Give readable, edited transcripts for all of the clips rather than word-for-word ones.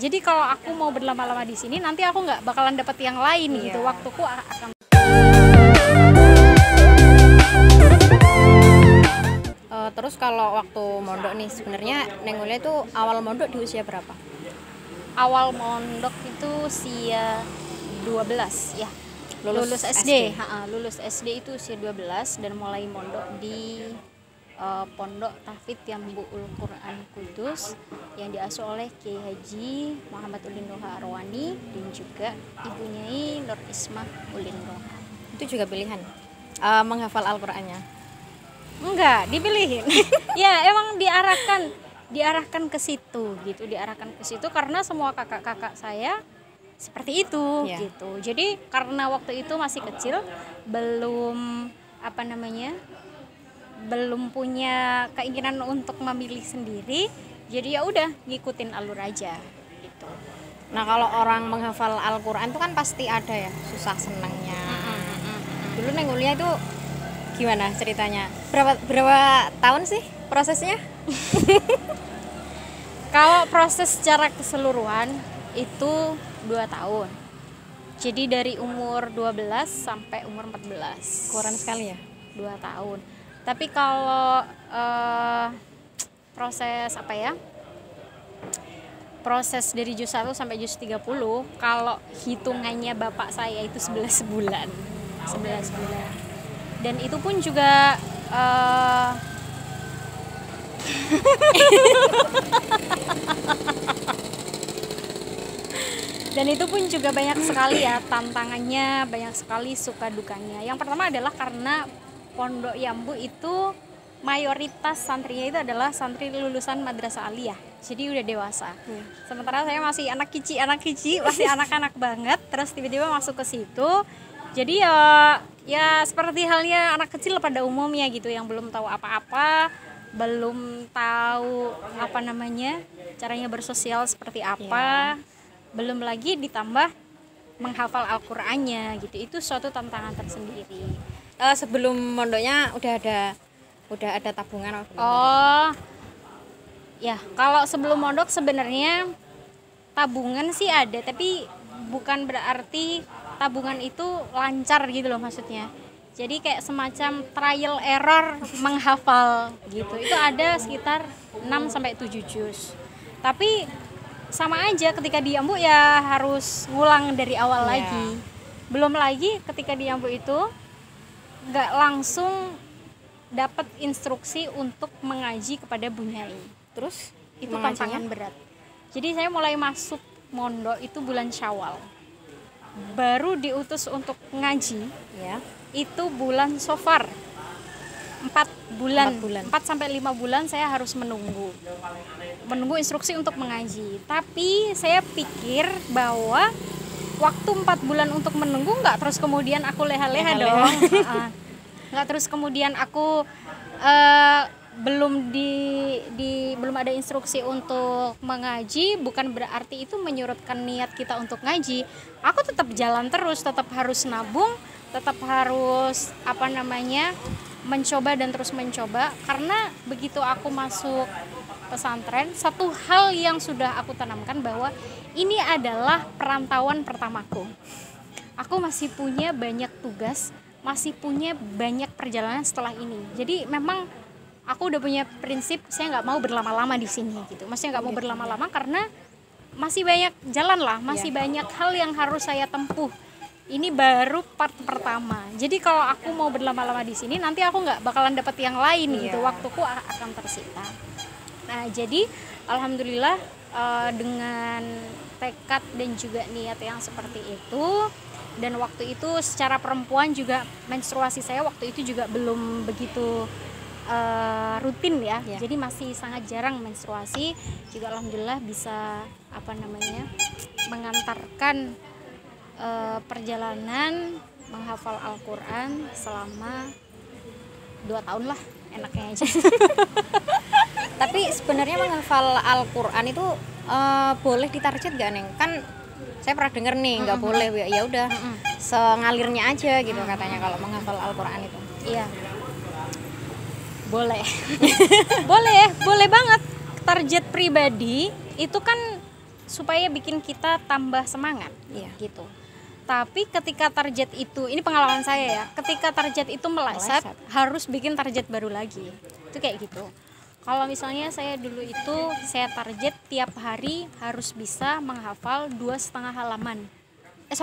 Jadi kalau aku mau berlama-lama di sini, nanti aku nggak bakalan dapet yang lain gitu. Waktuku akan. Terus kalau waktu mondok nih, sebenarnya Neng Ulia itu awal mondok di usia berapa? Awal mondok itu usia 12 ya. Lulus SD. Lulus SD itu usia 12 dan mulai mondok di Pondok Tahfidz Jambu'ul Quran Kudus yang diasuh oleh Kiai Haji Muhammad Ulin Roha Arwani dan juga Ibu Nyai Nur Ismah Ulin Roha. Itu juga pilihan menghafal Al-Qur'annya? Enggak, dipilihin. Ya, emang diarahkan ke situ gitu, diarahkan ke situ karena semua kakak-kakak saya seperti itu gitu. Jadi karena waktu itu masih kecil, belum belum punya keinginan untuk memilih sendiri, jadi ya udah ngikutin alur aja gitu. Nah, kalau orang menghafal Al-Qur'an itu kan pasti ada ya susah senangnya. Dulu Neng Ulia itu gimana ceritanya? Berapa tahun sih prosesnya? Kalau proses secara keseluruhan itu 2 tahun. Jadi dari umur 12 sampai umur 14. Kurang sekali ya? 2 tahun. Tapi kalau proses dari juz 1 sampai juz 30, kalau hitungannya bapak saya itu 11 bulan. Dan itu pun juga dan itu pun juga banyak sekali ya tantangannya, banyak sekali suka dukanya. Yang pertama adalah karena Pondok Jambu itu mayoritas santrinya itu adalah santri lulusan madrasah aliyah, jadi udah dewasa. Sementara saya masih anak kicik, masih anak-anak banget, terus tiba-tiba masuk ke situ. Jadi ya seperti halnya anak kecil pada umumnya gitu, yang belum tahu apa-apa, belum tahu caranya bersosial seperti apa, belum lagi ditambah menghafal Al-Qur'annya gitu. Itu suatu tantangan tersendiri. Sebelum mondoknya udah ada tabungan? Oh ya, kalau sebelum mondok sebenarnya tabungan sih ada, tapi bukan berarti tabungan itu lancar gitu loh maksudnya. Jadi kayak semacam trial error menghafal gitu. Itu ada sekitar 6-7 juz. Tapi sama aja ketika di Jambu ya harus ngulang dari awal lagi. Belum lagi ketika di Jambu itu nggak langsung dapat instruksi untuk mengaji kepada Bu Nyai. Terus itu tantangan berat. Jadi saya mulai masuk mondok itu bulan Syawal. Baru diutus untuk ngaji itu bulan Safar. 4 bulan. 4-5 bulan saya harus menunggu instruksi untuk mengaji. Tapi saya pikir bahwa waktu 4 bulan untuk menunggu nggak terus kemudian aku leha-leha dong. Nggak terus kemudian aku belum ada instruksi untuk mengaji, bukan berarti itu menyurutkan niat kita untuk ngaji. Aku tetap jalan terus, tetap harus nabung, tetap harus mencoba dan terus mencoba. Karena begitu aku masuk pesantren, satu hal yang sudah aku tanamkan bahwa ini adalah perantauan pertamaku. Aku masih punya banyak tugas, masih punya banyak perjalanan setelah ini. Jadi memang aku udah punya prinsip saya nggak mau berlama-lama di sini gitu. Maksudnya nggak mau berlama-lama karena masih banyak jalan lah, masih banyak hal yang harus saya tempuh. Ini baru part pertama. Jadi kalau aku mau berlama-lama di sini, nanti aku nggak bakalan dapet yang lain gitu. Waktuku akan tersita. Nah, jadi alhamdulillah dengan tekad dan juga niat yang seperti itu, dan waktu itu secara perempuan juga menstruasi saya waktu itu juga belum begitu rutin ya. Jadi masih sangat jarang menstruasi. Juga alhamdulillah bisa mengantarkan perjalanan menghafal Al-Qur'an selama 2 tahun lah, enaknya aja. Tapi sebenarnya menghafal Al-Qur'an itu boleh ditarget gak, Neng? Kan saya pernah denger nih nggak boleh, ya udah sengalirnya aja gitu katanya kalau menghafal Al-Qur'an itu. Iya, boleh. boleh banget. Target pribadi itu kan supaya bikin kita tambah semangat. Iya. Gitu. Tapi ketika target itu, ini pengalaman saya ya, ketika target itu meleset, harus bikin target baru lagi. Itu kayak gitu. Kalau misalnya saya dulu itu, saya target tiap hari harus bisa menghafal 2,5 halaman. 5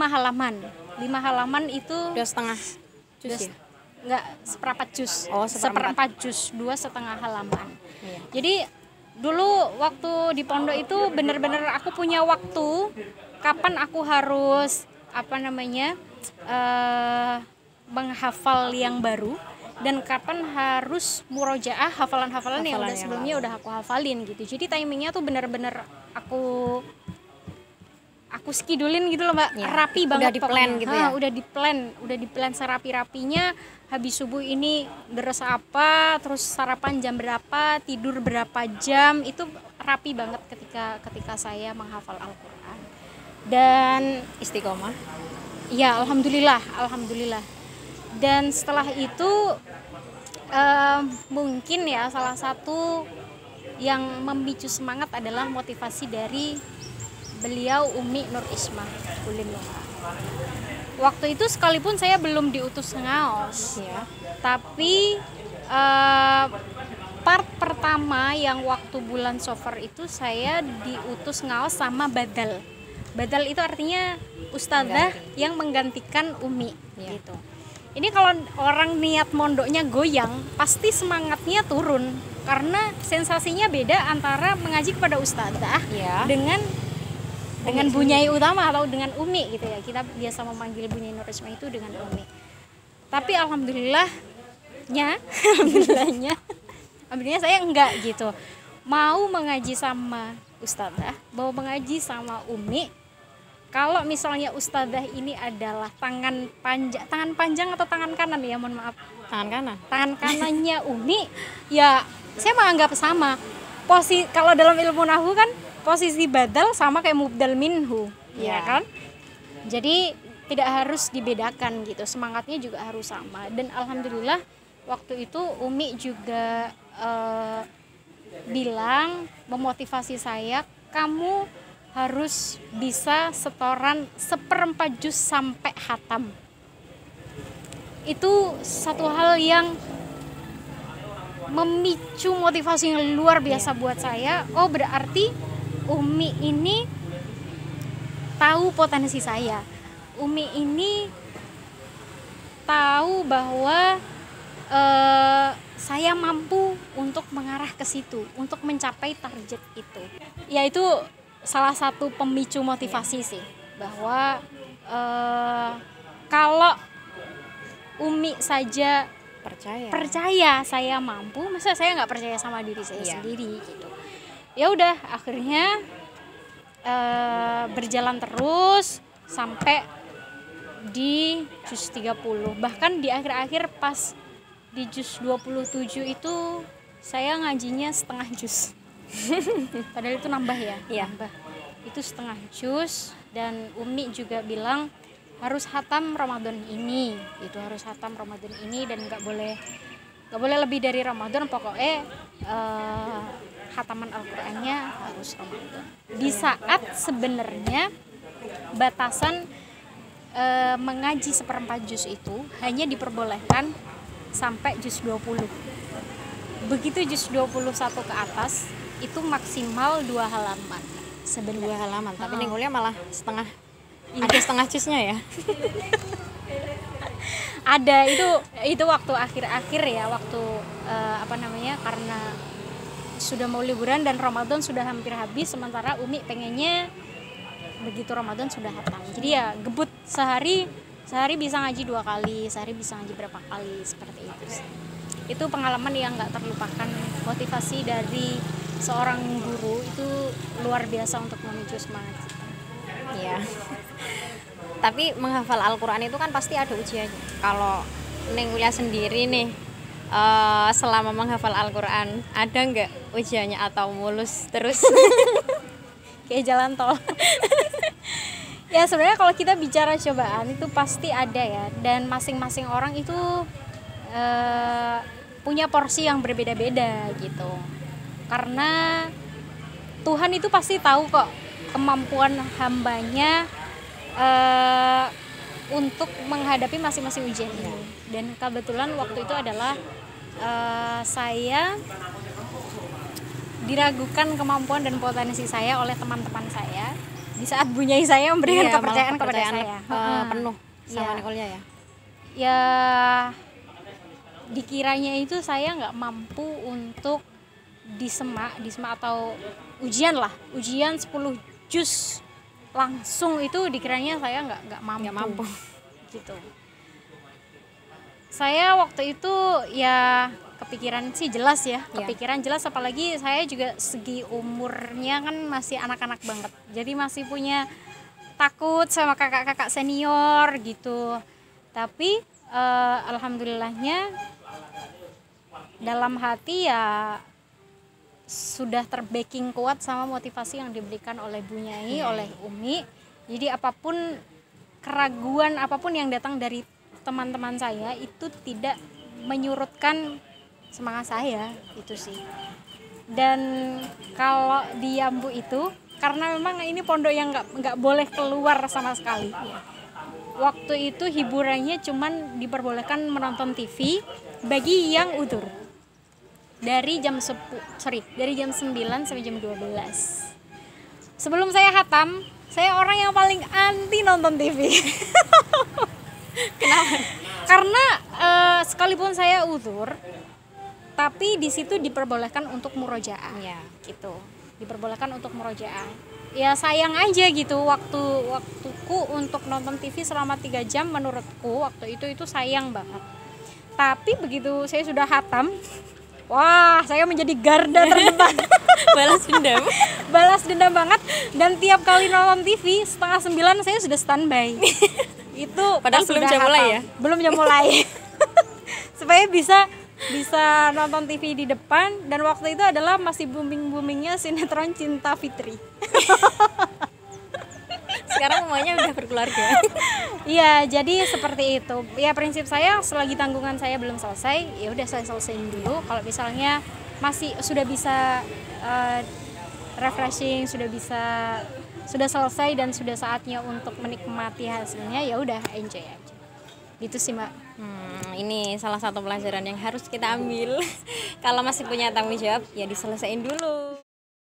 halaman. 5 halaman itu 2,5 juz ya? Enggak, seperempat juz. Oh, seperempat juz, 2,5 halaman. Iya. Jadi dulu waktu di pondok itu benar-benar aku punya waktu kapan aku harus menghafal yang baru dan kapan harus murojaah hafalan-hafalan yang udah sebelumnya udah aku hafalin gitu. Jadi timingnya tuh benar-benar aku skidulin gitu loh Mbak, ya, rapi banget. Udah di plan gitu ya? Udah di plan serapi-rapinya. Habis subuh ini deres apa, terus sarapan jam berapa, tidur berapa jam, itu rapi banget ketika saya menghafal Al-Quran. Dan istiqomah. Ya, alhamdulillah. Dan setelah itu mungkin ya salah satu yang memicu semangat adalah motivasi dari beliau Umi Nur Ismah Kulimah. Waktu itu sekalipun saya belum diutus ngaos ya, tapi part pertama yang waktu bulan Safar itu saya diutus ngaos sama badal. Badal itu artinya ustadzah yang menggantikan Umi gitu. Ini kalau orang niat mondoknya goyang, pasti semangatnya turun karena sensasinya beda antara mengaji kepada ustadzah dengan Bunyai utama atau dengan Umi gitu ya. Kita biasa memanggil Bunyai Nur Ismah itu dengan Umi. Tapi alhamdulillahnya saya enggak gitu. Mau mengaji sama ustadzah, mau mengaji sama Umi. Kalau misalnya ustadzah ini adalah tangan panjang atau tangan kanan ya, mohon maaf. Tangan kanannya Umi, ya saya menganggap sama. Kalau dalam ilmu nahwu kan posisi badal sama kayak mubdal minhu, ya kan? Jadi tidak harus dibedakan gitu, semangatnya juga harus sama. Dan alhamdulillah waktu itu Umi juga bilang, memotivasi saya, kamu harus bisa setoran 1/4 juz sampai khatam. Itu satu hal yang memicu motivasi yang luar biasa buat saya. Oh, berarti Umi ini tahu potensi saya. Umi ini tahu bahwa saya mampu untuk mengarah ke situ, untuk mencapai target itu. Yaitu salah satu pemicu motivasi sih, bahwa kalau Umi saja percaya saya mampu, masa saya nggak percaya sama diri saya sendiri gitu. Ya udah, akhirnya berjalan terus sampai di juz 30. Bahkan di akhir-akhir pas di juz 27 itu saya ngajinya setengah juz. Padahal itu nambah ya. Nambah. Itu setengah juz. Dan Umi juga bilang harus khatam Ramadan ini. Itu harus khatam Ramadan ini dan nggak boleh lebih dari Ramadan. Pokoknya khataman Al-Qur'annya harus Ramadan. Di saat sebenarnya batasan mengaji 1/4 juz itu hanya diperbolehkan sampai juz 20. Begitu juz 21 ke atas itu maksimal 2 halaman sebenarnya. 2 halaman, tapi ninggulnya malah setengah. Ada setengah juznya ya. Ada, itu waktu akhir-akhir ya, waktu karena sudah mau liburan dan Ramadan sudah hampir habis, sementara Umi pengennya begitu Ramadan sudah khatam. Jadi ya gebut, sehari bisa ngaji 2 kali, sehari bisa ngaji berapa kali, seperti itu sih. Itu pengalaman yang nggak terlupakan. Motivasi dari seorang guru itu luar biasa untuk memicu semangat kita. Iya. Tapi menghafal Al-Quran itu kan pasti ada ujiannya. Kalau Neng Ulia sendiri nih, selama menghafal Al-Quran ada nggak ujiannya atau mulus terus? Kayak jalan tol. Ya sebenarnya kalau kita bicara cobaan itu pasti ada ya, dan masing-masing orang itu punya porsi yang berbeda-beda gitu. Karena Tuhan itu pasti tahu kok kemampuan hambanya untuk menghadapi masing-masing ujian ini. Dan kebetulan waktu itu adalah saya diragukan kemampuan dan potensi saya oleh teman-teman saya di saat bunyai saya memberikan kepercayaan kepada saya penuh sama Nicole-nya ya. Ya dikiranya itu saya nggak mampu untuk disemak atau ujian 10 juz langsung, itu dikiranya saya nggak mampu gitu. Saya waktu itu ya kepikiran sih jelas ya, kepikiran jelas, apalagi saya juga segi umurnya kan masih anak-anak banget, jadi masih punya takut sama kakak-kakak senior gitu. Tapi alhamdulillahnya dalam hati ya sudah terbacking kuat sama motivasi yang diberikan oleh Bu Nyai, oleh Umi. Jadi apapun keraguan apapun yang datang dari teman-teman saya itu tidak menyurutkan semangat saya, itu sih. Dan kalau di Yambu itu karena memang ini pondok yang nggak boleh keluar sama sekali. Waktu itu hiburannya cuman diperbolehkan menonton TV bagi yang udzur. Dari jam 9 sampai jam 12. Sebelum saya khatam, saya orang yang paling anti nonton TV. Kenapa? Karena sekalipun saya udzur, tapi di situ diperbolehkan untuk murojaah. Ya, gitu. Diperbolehkan untuk murojaah. Ya sayang aja gitu waktuku untuk nonton TV selama 3 jam, menurutku waktu itu sayang banget. Tapi begitu saya sudah khatam, wah, saya menjadi garda terdepan. Balas dendam banget. Dan tiap kali nonton TV 8:30 saya sudah standby. Itu padahal belum jam mulai ya? Belum jam mulai. Supaya bisa nonton TV di depan, dan waktu itu adalah masih booming-boomingnya sinetron Cinta Fitri. Sekarang semuanya udah berkeluarga. Iya, jadi seperti itu. Ya prinsip saya selagi tanggungan saya belum selesai, ya udah saya selesaiin dulu. Kalau misalnya masih sudah bisa refreshing, sudah selesai dan sudah saatnya untuk menikmati hasilnya, ya udah enjoy aja. Gitu sih, Mbak. Ini salah satu pelajaran yang harus kita ambil. Kalau masih punya tanggung jawab, ya diselesaiin dulu.